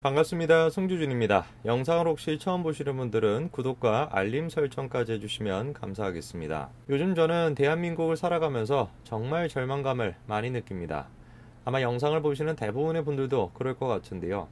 반갑습니다. 송주준입니다. 영상을 혹시 처음 보시는 분들은 구독과 알림 설정까지 해주시면 감사하겠습니다. 요즘 저는 대한민국을 살아가면서 정말 절망감을 많이 느낍니다. 아마 영상을 보시는 대부분의 분들도 그럴 것 같은데요.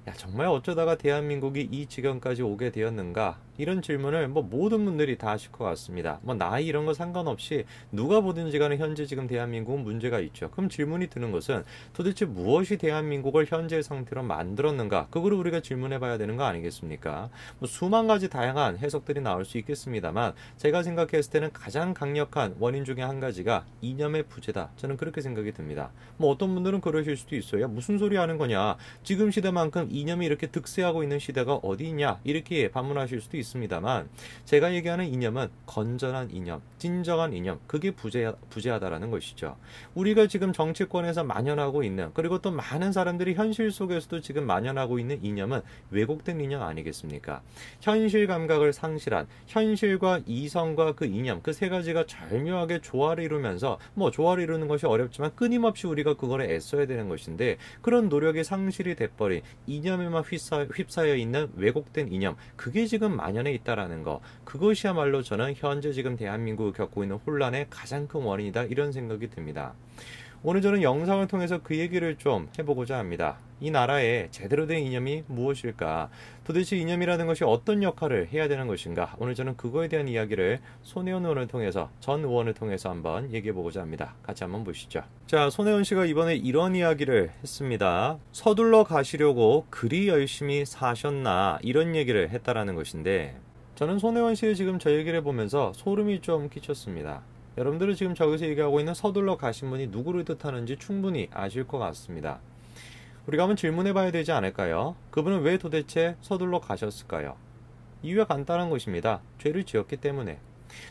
야, 정말 어쩌다가 대한민국이 이 지경까지 오게 되었는가? 이런 질문을 모든 분들이 다 하실 것 같습니다. 나이 이런 거 상관없이 누가 보든지 간에 현재 지금 대한민국은 문제가 있죠. 그럼 질문이 드는 것은 도대체 무엇이 대한민국을 현재 상태로 만들었는가? 그거를 우리가 질문해 봐야 되는 거 아니겠습니까? 수만 가지 다양한 해석들이 나올 수 있겠습니다만 제가 생각했을 때는 가장 강력한 원인 중에 한 가지가 이념의 부재다. 저는 그렇게 생각이 듭니다. 어떤 분들은 그러실 수도 있어요. 야, 무슨 소리 하는 거냐? 지금 시대만큼 이념이 이렇게 득세하고 있는 시대가 어디 있냐? 이렇게 반문하실 수도 있습니다만 제가 얘기하는 이념은 건전한 이념, 진정한 이념, 그게 부재하다라는 것이죠. 우리가 지금 정치권에서 만연하고 있는, 그리고 또 많은 사람들이 현실 속에서도 지금 만연하고 있는 이념은 왜곡된 이념 아니겠습니까? 현실 감각을 상실한, 현실과 이성과 그 이념, 그 세 가지가 절묘하게 조화를 이루면서 조화를 이루는 것이 어렵지만 끊임없이 우리가 그걸 애써야 되는 것인데, 그런 노력이 상실이 돼버린 이념에만 휩싸여 있는 왜곡된 이념, 그게 지금 만연해 있다라는 거, 그것이야말로 저는 현재 지금 대한민국이 겪고 있는 혼란의 가장 큰 원인이다, 이런 생각이 듭니다. 오늘 저는 영상을 통해서 그 얘기를 좀 해보고자 합니다. 이 나라에 제대로 된 이념이 무엇일까? 도대체 이념이라는 것이 어떤 역할을 해야 되는 것인가? 오늘 저는 그거에 대한 이야기를 손혜원 의원을 통해서, 전 의원을 통해서 한번 얘기해보고자 합니다. 같이 한번 보시죠. 자, 손혜원 씨가 이번에 이런 이야기를 했습니다. 서둘러 가시려고 그리 열심히 사셨나? 이런 얘기를 했다라는 것인데, 저는 손혜원 씨의 지금 저 얘기를 보면서 소름이 좀 끼쳤습니다. 여러분들은 지금 저기서 얘기하고 있는 서둘러 가신 분이 누구를 뜻하는지 충분히 아실 것 같습니다. 우리가 한번 질문해 봐야 되지 않을까요? 그분은 왜 도대체 서둘러 가셨을까요? 이유가 간단한 것입니다. 죄를 지었기 때문에.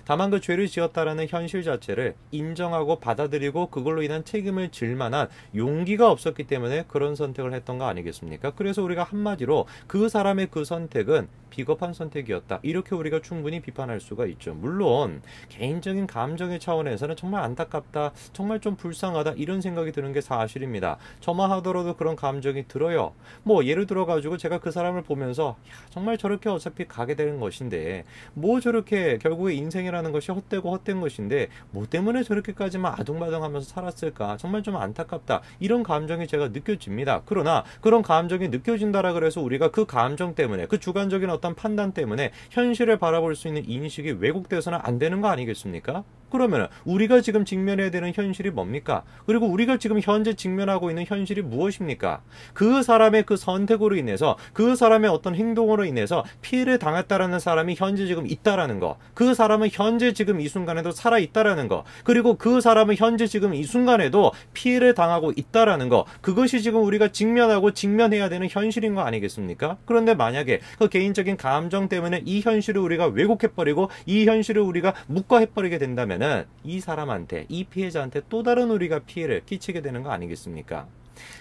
다만 그 죄를 지었다라는 현실 자체를 인정하고 받아들이고 그걸로 인한 책임을 질 만한 용기가 없었기 때문에 그런 선택을 했던 거 아니겠습니까? 그래서 우리가 한마디로 그 사람의 그 선택은 비겁한 선택이었다, 이렇게 우리가 충분히 비판할 수가 있죠. 물론 개인적인 감정의 차원에서는 정말 안타깝다, 정말 좀 불쌍하다, 이런 생각이 드는 게 사실입니다. 저만 하더라도 그런 감정이 들어요. 예를 들어 가지고 제가 그 사람을 보면서 정말 저렇게 어차피 가게 되는 것인데 저렇게 결국에 인생이라는 것이 헛되고 헛된 것인데 때문에 저렇게까지만 아둥바둥하면서 살았을까, 정말 좀 안타깝다, 이런 감정이 제가 느껴집니다. 그러나 그런 감정이 느껴진다라 그래서 우리가 그 감정 때문에, 그 주관적인 어떤 판단 때문에 현실을 바라볼 수 있는 인식이 왜곡돼서는 안 되는 거 아니겠습니까? 그러면 우리가 지금 직면해야 되는 현실이 뭡니까? 그리고 우리가 지금 현재 직면하고 있는 현실이 무엇입니까? 그 사람의 그 선택으로 인해서, 그 사람의 어떤 행동으로 인해서 피해를 당했다라는 사람이 현재 지금 있다라는 거, 그 사람은 현재 지금 이 순간에도 살아 있다라는 거, 그리고 그 사람은 현재 지금 이 순간에도 피해를 당하고 있다라는 거, 그것이 지금 우리가 직면해야 되는 현실인 거 아니겠습니까? 그런데 만약에 그 개인적인 감정 때문에 이 현실을 우리가 왜곡해버리고 이 현실을 우리가 묵과해버리게 된다면 이 사람한테, 이 피해자한테 또 다른 우리가 피해를 끼치게 되는 거 아니겠습니까?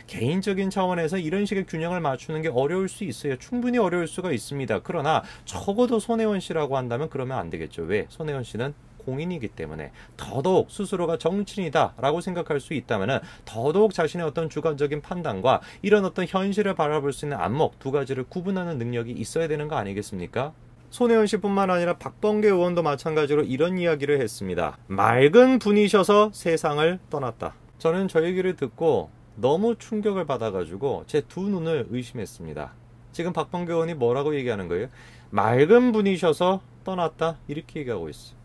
개인적인 차원에서 이런 식의 균형을 맞추는 게 어려울 수 있어요. 충분히 어려울 수가 있습니다. 그러나 적어도 손혜원 씨라고 한다면 그러면 안 되겠죠. 왜? 손혜원 씨는 공인이기 때문에 더더욱 스스로가 정치인이다 라고 생각할 수 있다면 더더욱 자신의 어떤 주관적인 판단과 이런 어떤 현실을 바라볼 수 있는 안목, 두 가지를 구분하는 능력이 있어야 되는 거 아니겠습니까? 손혜원 씨뿐만 아니라 박범계 의원도 마찬가지로 이런 이야기를 했습니다. 맑은 분이셔서 세상을 떠났다. 저는 저 얘기를 듣고 너무 충격을 받아가지고 제 두 눈을 의심했습니다. 지금 박범계 의원이 뭐라고 얘기하는 거예요? 맑은 분이셔서 떠났다, 이렇게 얘기하고 있어요.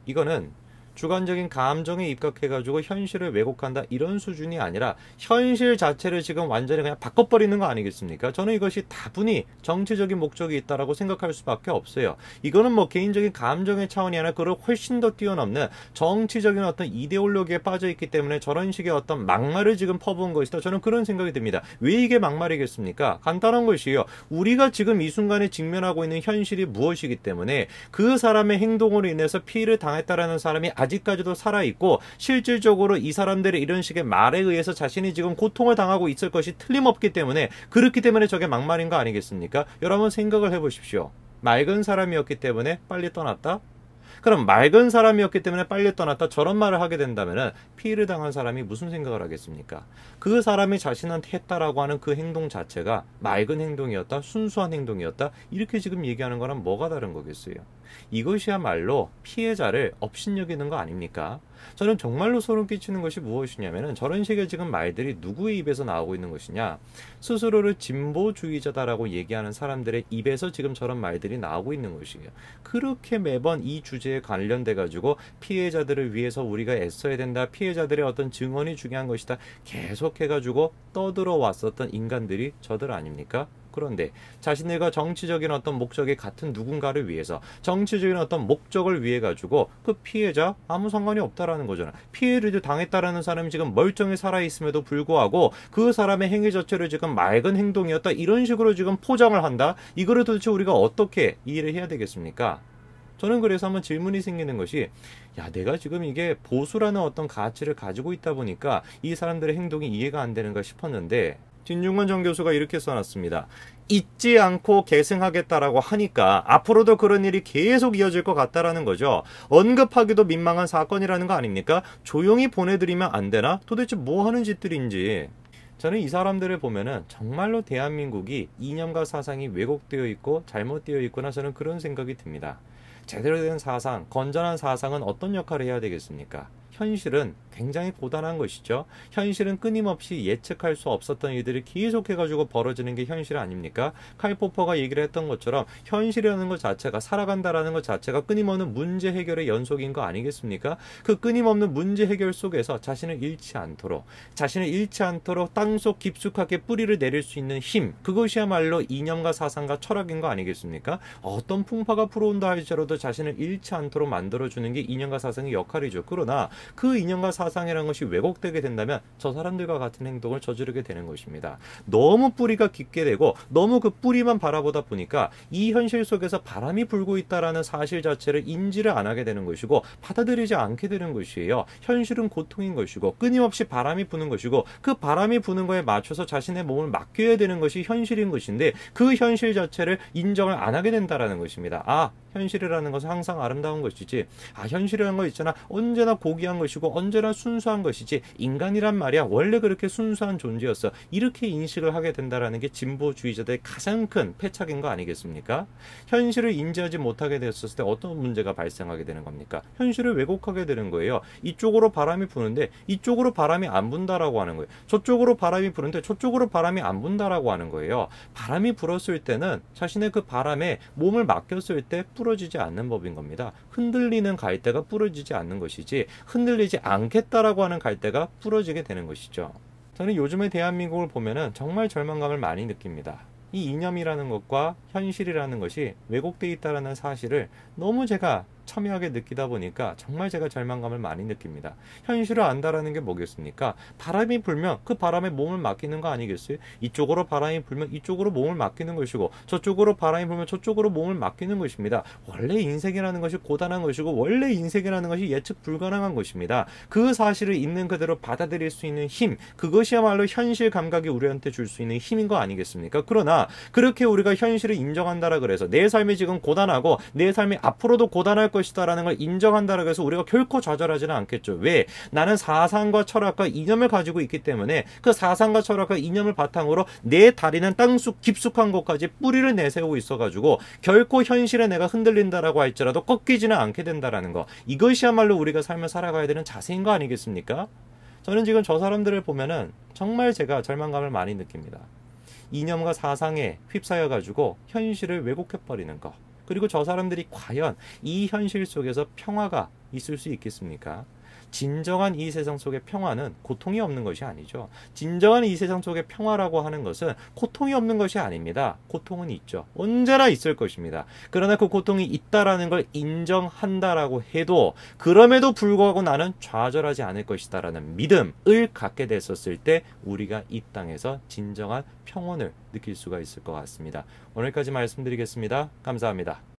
이거는 주관적인 감정에 입각해가지고 현실을 왜곡한다, 이런 수준이 아니라 현실 자체를 지금 완전히 그냥 바꿔버리는 거 아니겠습니까? 저는 이것이 다분히 정치적인 목적이 있다라고 생각할 수밖에 없어요. 이거는 개인적인 감정의 차원이 아니라 그걸 훨씬 더 뛰어넘는 정치적인 어떤 이데올로기에 빠져있기 때문에 저런 식의 어떤 막말을 지금 퍼부은 것이다, 저는 그런 생각이 듭니다. 왜 이게 막말이겠습니까? 간단한 것이에요. 우리가 지금 이 순간에 직면하고 있는 현실이 무엇이기 때문에 그 사람의 행동으로 인해서 피해를 당했다라는 사람이 아직까지도 살아있고, 실질적으로 이 사람들의 이런 식의 말에 의해서 자신이 지금 고통을 당하고 있을 것이 틀림없기 때문에, 그렇기 때문에 저게 막말인 거 아니겠습니까? 여러분 생각을 해보십시오. 맑은 사람이었기 때문에 빨리 떠났다? 그럼 맑은 사람이었기 때문에 빨리 떠났다 저런 말을 하게 된다면 피해를 당한 사람이 무슨 생각을 하겠습니까? 그 사람이 자신한테 했다라고 하는 그 행동 자체가 맑은 행동이었다, 순수한 행동이었다, 이렇게 지금 얘기하는 거랑 뭐가 다른 거겠어요? 이것이야말로 피해자를 업신여기는 거 아닙니까? 저는 정말로 소름 끼치는 것이 무엇이냐면 저런 식의 지금 말들이 누구의 입에서 나오고 있는 것이냐, 스스로를 진보주의자다라고 얘기하는 사람들의 입에서 지금 저런 말들이 나오고 있는 것이에요. 그렇게 매번 이 주제에 관련돼 가지고 피해자들을 위해서 우리가 애써야 된다, 피해자들의 어떤 증언이 중요한 것이다, 계속해 가지고 떠들어 왔었던 인간들이 저들 아닙니까? 그런데 자신들과 정치적인 어떤 목적이 같은 누군가를 위해서, 정치적인 어떤 목적을 위해 가지고 그 피해자 아무 상관이 없다라는 거잖아. 피해를 당했다라는 사람이 지금 멀쩡히 살아있음에도 불구하고 그 사람의 행위 자체를 지금 맑은 행동이었다, 이런 식으로 지금 포장을 한다. 이거를 도대체 우리가 어떻게 이해를 해야 되겠습니까? 저는 그래서 한번 질문이 생기는 것이, 야, 내가 지금 이게 보수라는 어떤 가치를 가지고 있다 보니까 이 사람들의 행동이 이해가 안 되는가 싶었는데, 진중권 전 교수가 이렇게 써놨습니다. 잊지 않고 계승하겠다라고 하니까 앞으로도 그런 일이 계속 이어질 것 같다라는 거죠. 언급하기도 민망한 사건이라는 거 아닙니까? 조용히 보내드리면 안 되나? 도대체 뭐 하는 짓들인지. 저는 이 사람들을 보면은 정말로 대한민국이 이념과 사상이 왜곡되어 있고 잘못되어 있구나, 저는 그런 생각이 듭니다. 제대로 된 사상, 건전한 사상은 어떤 역할을 해야 되겠습니까? 현실은 굉장히 고단한 것이죠. 현실은 끊임없이 예측할 수 없었던 일들이 계속해가지고 벌어지는 게 현실 아닙니까? 칼 포퍼가 얘기를 했던 것처럼 현실이라는 것 자체가, 살아간다라는 것 자체가 끊임없는 문제 해결의 연속인 거 아니겠습니까? 그 끊임없는 문제 해결 속에서 자신을 잃지 않도록 땅속 깊숙하게 뿌리를 내릴 수 있는 힘, 그것이야말로 이념과 사상과 철학인 거 아니겠습니까? 어떤 풍파가 불어온다 할지라도 자신을 잃지 않도록 만들어주는 게 이념과 사상의 역할이죠. 그러나 그 이념과 사상이라는 것이 왜곡되게 된다면 저 사람들과 같은 행동을 저지르게 되는 것입니다. 너무 뿌리가 깊게 되고 너무 그 뿌리만 바라보다 보니까 이 현실 속에서 바람이 불고 있다라는 사실 자체를 인지를 안 하게 되는 것이고 받아들이지 않게 되는 것이에요. 현실은 고통인 것이고 끊임없이 바람이 부는 것이고 그 바람이 부는 거에 맞춰서 자신의 몸을 맡겨야 되는 것이 현실인 것인데 그 현실 자체를 인정을 안 하게 된다라는 것입니다. 아, 현실이라는 것은 항상 아름다운 것이지, 아, 현실이라는 거 있잖아, 언제나 고귀한 것이고 언제나 순수한 것이지, 인간이란 말이야 원래 그렇게 순수한 존재였어, 이렇게 인식을 하게 된다라는 게 진보주의자들의 가장 큰 패착인 거 아니겠습니까? 현실을 인지하지 못하게 되었을 때 어떤 문제가 발생하게 되는 겁니까? 현실을 왜곡하게 되는 거예요. 이쪽으로 바람이 부는데 이쪽으로 바람이 안 분다라고 하는 거예요. 저쪽으로 바람이 부는데 저쪽으로 바람이 안 분다라고 하는 거예요. 바람이 불었을 때는 자신의 그 바람에 몸을 맡겼을 때 부러지지 않는 법인 겁니다. 흔들리는 갈대가 부러지지 않는 것이지 흔들리지 않겠다라고 하는 갈대가 부러지게 되는 것이죠. 저는 요즘의 대한민국을 보면은 정말 절망감을 많이 느낍니다. 이 이념이라는 것과 현실이라는 것이 왜곡되어 있다는 사실을 너무 제가 첨예하게 느끼다 보니까 정말 제가 절망감을 많이 느낍니다. 현실을 안다라는 게 뭐겠습니까? 바람이 불면 그 바람에 몸을 맡기는 거 아니겠어요? 이쪽으로 바람이 불면 이쪽으로 몸을 맡기는 것이고 저쪽으로 바람이 불면 저쪽으로 몸을 맡기는 것입니다. 원래 인생이라는 것이 고단한 것이고 원래 인생이라는 것이 예측 불가능한 것입니다. 그 사실을 있는 그대로 받아들일 수 있는 힘, 그것이야말로 현실 감각이 우리한테 줄 수 있는 힘인 거 아니겠습니까? 그러나 그렇게 우리가 현실을 인정한다라 그래서 내 삶이 지금 고단하고 내 삶이 앞으로도 고단할 것이다라는 걸 인정한다라고 해서 우리가 결코 좌절하지는 않겠죠. 왜? 나는 사상과 철학과 이념을 가지고 있기 때문에 그 사상과 철학과 이념을 바탕으로 내 다리는 땅속 깊숙한 곳까지 뿌리를 내세우고 있어가지고 결코 현실에 내가 흔들린다라고 할지라도 꺾이지는 않게 된다라는 거, 이것이야말로 우리가 삶을 살아가야 되는 자세인 거 아니겠습니까? 저는 지금 저 사람들을 보면은 정말 제가 절망감을 많이 느낍니다. 이념과 사상에 휩싸여가지고 현실을 왜곡해버리는 거, 그리고 저 사람들이 과연 이 현실 속에서 평화가 있을 수 있겠습니까? 진정한 이 세상 속의 평화는 고통이 없는 것이 아니죠. 진정한 이 세상 속의 평화라고 하는 것은 고통이 없는 것이 아닙니다. 고통은 있죠. 언제나 있을 것입니다. 그러나 그 고통이 있다라는 걸 인정한다라고 해도 그럼에도 불구하고 나는 좌절하지 않을 것이다라는 믿음을 갖게 됐었을 때 우리가 이 땅에서 진정한 평온을 느낄 수가 있을 것 같습니다. 오늘까지 말씀드리겠습니다. 감사합니다.